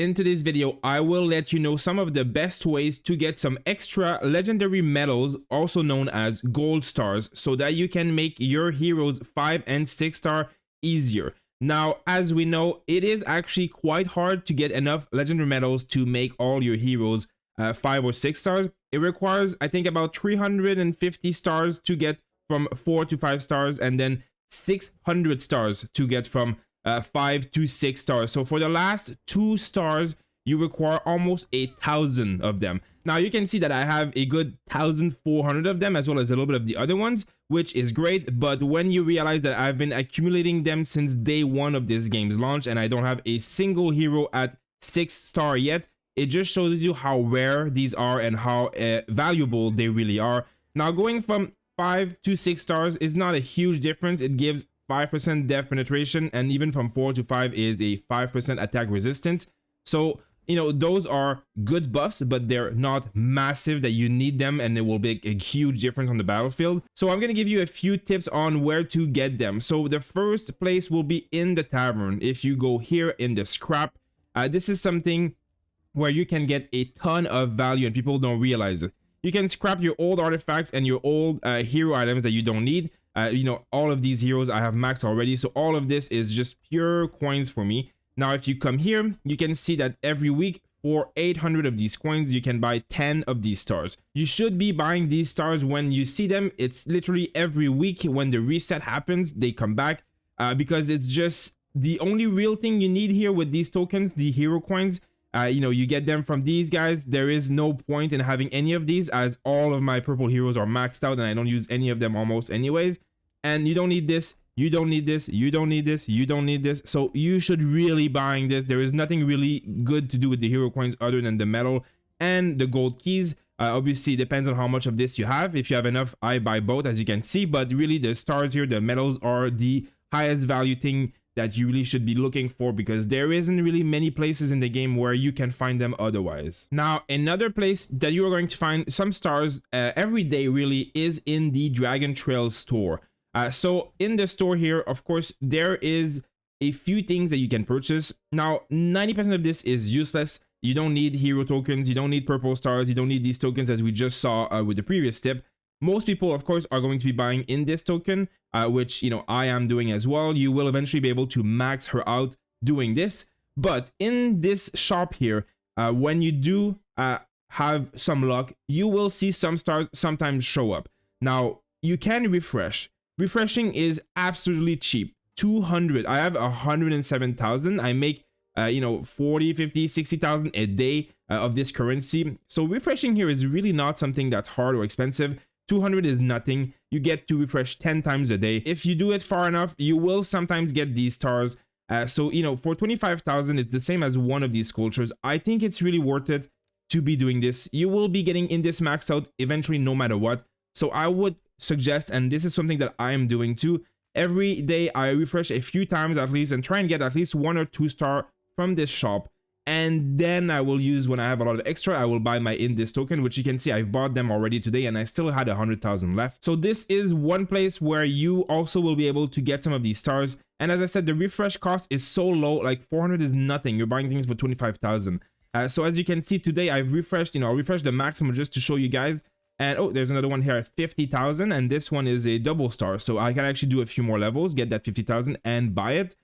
in today's video, I will let you know some of the best ways to get some extra legendary medals, also known as gold stars, so that you can make your heroes 5 and 6 star easier. Now, as we know, it is actually quite hard to get enough legendary medals to make all your heroes 5 or 6 stars. It requires, I think, about 350 stars to get from 4 to 5 stars, and then 600 stars to get from 5 to 6 stars. So for the last 2 stars, you require almost 1,000 of them. Now you can see that I have a good 1,400 of them, as well as a little bit of the other ones, which is great. But when you realize that I've been accumulating them since day 1 of this game's launch, and I don't have a single hero at 6 star yet, it just shows you how rare these are and how valuable they really are. Now going from 5 to 6 stars is not a huge difference. It gives 5% def penetration, and even from 4 to 5 is a 5% attack resistance. So, you know, those are good buffs, but they're not massive that you need them, and it will make a huge difference on the battlefield. So I'm going to give you a few tips on where to get them. So the first place will be in the tavern. If you go here in the scrap, this is something where you can get a ton of value and people don't realize it. You can scrap your old artifacts and your old hero items that you don't need. You know, all of these heroes I have maxed already, so all of this is just pure coins for me. Now if you come here, you can see that every week for 800 of these coins you can buy 10 of these stars. You should be buying these stars when you see them. It's literally every week when the reset happens, they come back, because it's just the only real thing you need here with these tokens, the hero coins. You know, you get them from these guys. There is no point in having any of these, as all of my purple heroes are maxed out and I don't use any of them almost anyways. And you don't need this, you don't need this, you don't need this, you don't need this. So you should really buying this. There is nothing really good to do with the hero coins other than the metal and the gold keys. Obviously it depends on how much of this you have. If you have enough, I buy both, as you can see. But really the stars here, the medals, are the highest value thing that you really should be looking for, because there isn't really many places in the game where you can find them otherwise. Now another place that you are going to find some stars every day really is in the Dragon Trail store. So in the store here, of course, there is a few things that you can purchase. Now 90% of this is useless. You don't need hero tokens, you don't need purple stars, you don't need these tokens, as we just saw with the previous tip. Most people, of course, are going to be buying in this token, which, you know, I am doing as well. You will eventually be able to max her out doing this. But in this shop here, when you do have some luck, you will see some stars sometimes show up. Now, you can refresh. Refreshing is absolutely cheap. 200. I have 107,000. I make, you know, 40, 50, 60,000 a day of this currency. So refreshing here is really not something that's hard or expensive. 200 is nothing. You get to refresh 10 times a day. If you do it far enough, you will sometimes get these stars. So, you know, for 25,000, it's the same as one of these sculptures. I think it's really worth it to be doing this. You will be getting in this maxed out eventually, no matter what. So I would suggest, and this is something that I am doing too, every day I refresh a few times at least and try and get at least 1 or 2 star from this shop. And then I will use, when I have a lot of extra, I will buy my in this token, which you can see I've bought them already today and I still had 100,000 left. So this is one place where you also will be able to get some of these stars. And as I said, the refresh cost is so low, like 400 is nothing. You're buying things for 25,000. So as you can see today, I've refreshed, you know, I'll refresh the maximum just to show you guys. And oh, there's another one here at 50,000, and this one is a double star. So I can actually do a few more levels, get that 50,000 and buy it.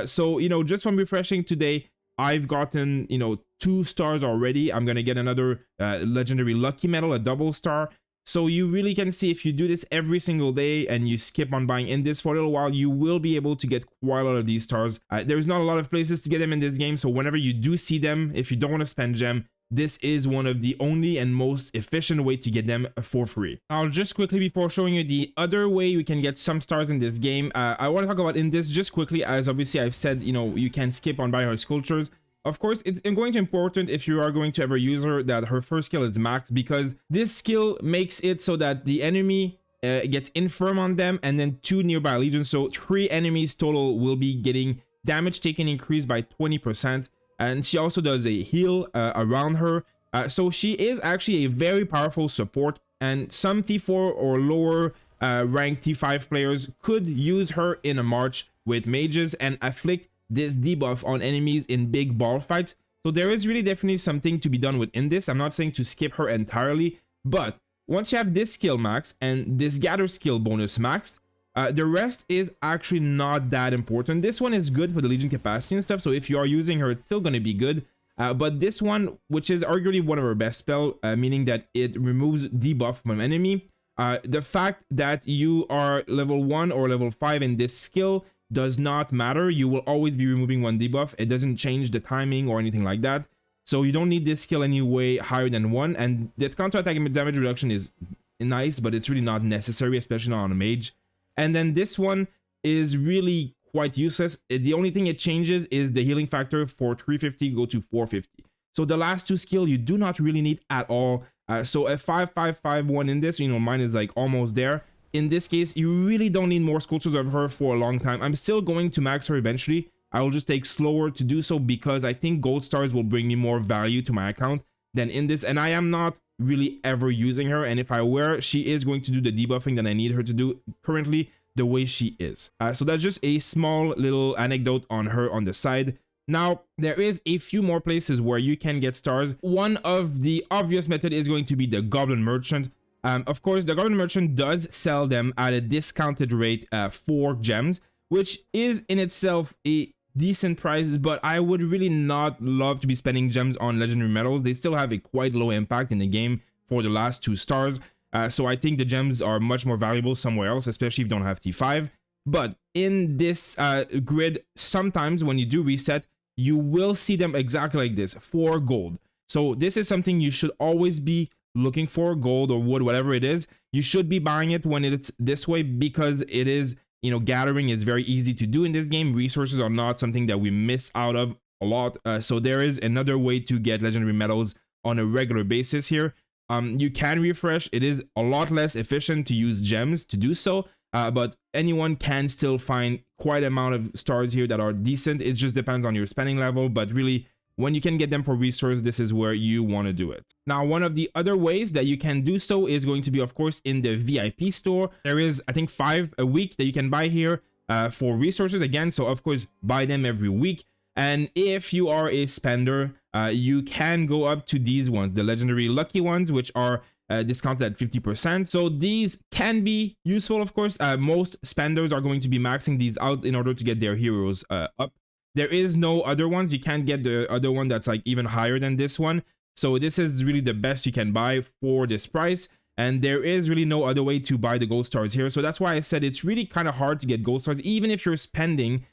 So, you know, just from refreshing today, I've gotten, you know, 2 stars already. I'm going to get another legendary lucky medal, a double star. So you really can see, if you do this every single day and you skip on buying in this for a little while, you will be able to get quite a lot of these stars. There's not a lot of places to get them in this game. So whenever you do see them, if you don't want to spend gem, this is one of the only and most efficient way to get them for free. I'll just quickly, before showing you the other way you can get some stars in this game, I want to talk about in this just quickly, as obviously I've said, you know, you can skip on buying her sculptures. Of course, it's going to be important if you are going to ever use her that her first skill is maxed, because this skill makes it so that the enemy gets infirm on them, and then 2 nearby legions. So 3 enemies total will be getting damage taken increased by 20%. And she also does a heal around her. So she is actually a very powerful support, and some T4 or lower ranked T5 players could use her in a march with mages and afflict this debuff on enemies in big ball fights. So there is really definitely something to be done within this. I'm not saying to skip her entirely, but once you have this skill max and this gather skill bonus maxed, the rest is actually not that important. This one is good for the Legion capacity and stuff, so if you are using her, it's still going to be good. But this one, which is arguably one of her best spell, meaning that it removes debuff from an enemy, the fact that you are level 1 or level 5 in this skill does not matter. You will always be removing one debuff. It doesn't change the timing or anything like that. So you don't need this skill anyway higher than 1. And the counter-attack damage reduction is nice, but it's really not necessary, especially not on a mage. And then this one is really quite useless. The only thing it changes is the healing factor for 350 go to 450. So the last two skill you do not really need at all. So a 5-5-5-1 in this, mine is like almost there. In this case, you really don't need more sculptures of her for a long time. I'm still going to max her eventually. I will just take slower to do so because I think gold stars will bring me more value to my account than in this. And I am not really ever using her. And if I were, she is going to do the debuffing that I need her to do currently the way she is. So that's just a small little anecdote on her on the side. Now, there is a few more places where you can get stars. One of the obvious method is going to be the Goblin Merchant. Of course, the Goblin Merchant does sell them at a discounted rate for gems, which is in itself a decent price, but I would really not love to be spending gems on legendary medals. They still have a quite low impact in the game for the last 2 stars. So I think the gems are much more valuable somewhere else, especially if you don't have T5. But in this grid, sometimes when you do reset, you will see them exactly like this, for gold. So this is something you should always be looking for, gold or wood, whatever it is. You should be buying it when it's this way because it is, gathering is very easy to do in this game. Resources are not something that we miss out of a lot. So there is another way to get legendary medals on a regular basis here. You can refresh. It is a lot less efficient to use gems to do so, but anyone can still find quite an amount of stars here that are decent. It just depends on your spending level, but really when you can get them for resource, this is where you want to do it. Now, one of the other ways that you can do so is going to be, of course, in the VIP store. There is, I think, 5 a week that you can buy here for resources again. So of course, buy them every week. And if you are a spender, you can go up to these ones, the legendary lucky ones, which are discounted at 50%. So these can be useful, of course. Most spenders are going to be maxing these out in order to get their heroes up. There is no other ones. You can't get the other one that's like even higher than this one. So this is really the best you can buy for this price. And there is really no other way to buy the gold stars here. So that's why I said it's really kind of hard to get gold stars, even if you're spending.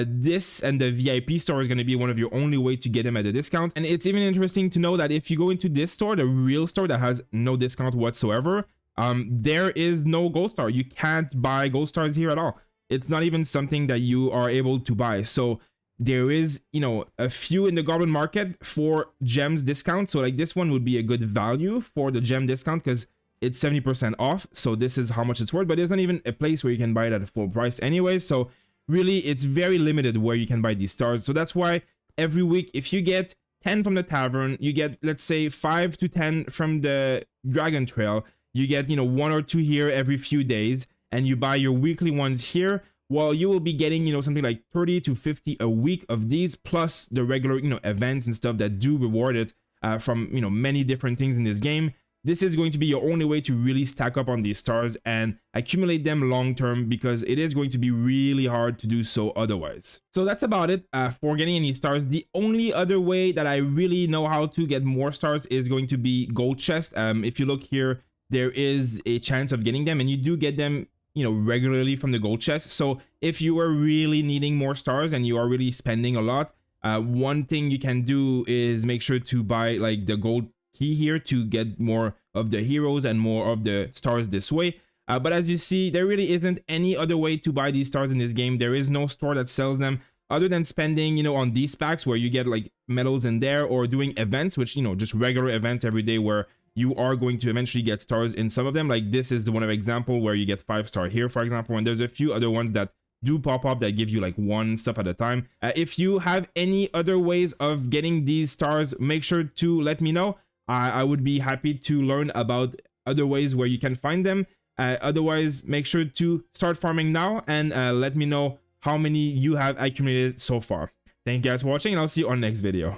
This and the VIP store is going to be one of your only way to get them at a discount. And it's even interesting to know that if you go into this store, the real store that has no discount whatsoever, there is no gold star. You can't buy gold stars here at all. It's not even something that you are able to buy. So there is, a few in the Goblin market for gems discount. So like this one would be a good value for the gem discount because it's 70% off. So this is how much it's worth, but there's not even a place where you can buy it at a full price anyway. So really, it's very limited where you can buy these stars. So that's why every week, if you get 10 from the tavern, you get, let's say, 5 to 10 from the Dragon Trail, you get, 1 or 2 here every few days, and you buy your weekly ones here, well, you will be getting, something like 30 to 50 a week of these, plus the regular, events and stuff that do reward it from, many different things in this game. This is going to be your only way to really stack up on these stars and accumulate them long term, because it is going to be really hard to do so otherwise. So that's about it for getting any stars. The only other way that I really know how to get more stars is going to be gold chest. If you look here, there is a chance of getting them, and you do get them regularly from the gold chest. So if you are really needing more stars and you are really spending a lot, one thing you can do is make sure to buy like the gold key here to get more of the heroes and more of the stars this way. But as you see, there really isn't any other way to buy these stars in this game. There is no store that sells them other than spending, on these packs where you get like medals in there, or doing events, which, just regular events every day where you are going to eventually get stars in some of them. Like this is the one of example where you get 5-star here, for example, and there's a few other ones that do pop up that give you like 1 stuff at a time. If you have any other ways of getting these stars, make sure to let me know. I would be happy to learn about other ways where you can find them. Otherwise, make sure to start farming now and let me know how many you have accumulated so far. Thank you guys for watching, and I'll see you on the next video.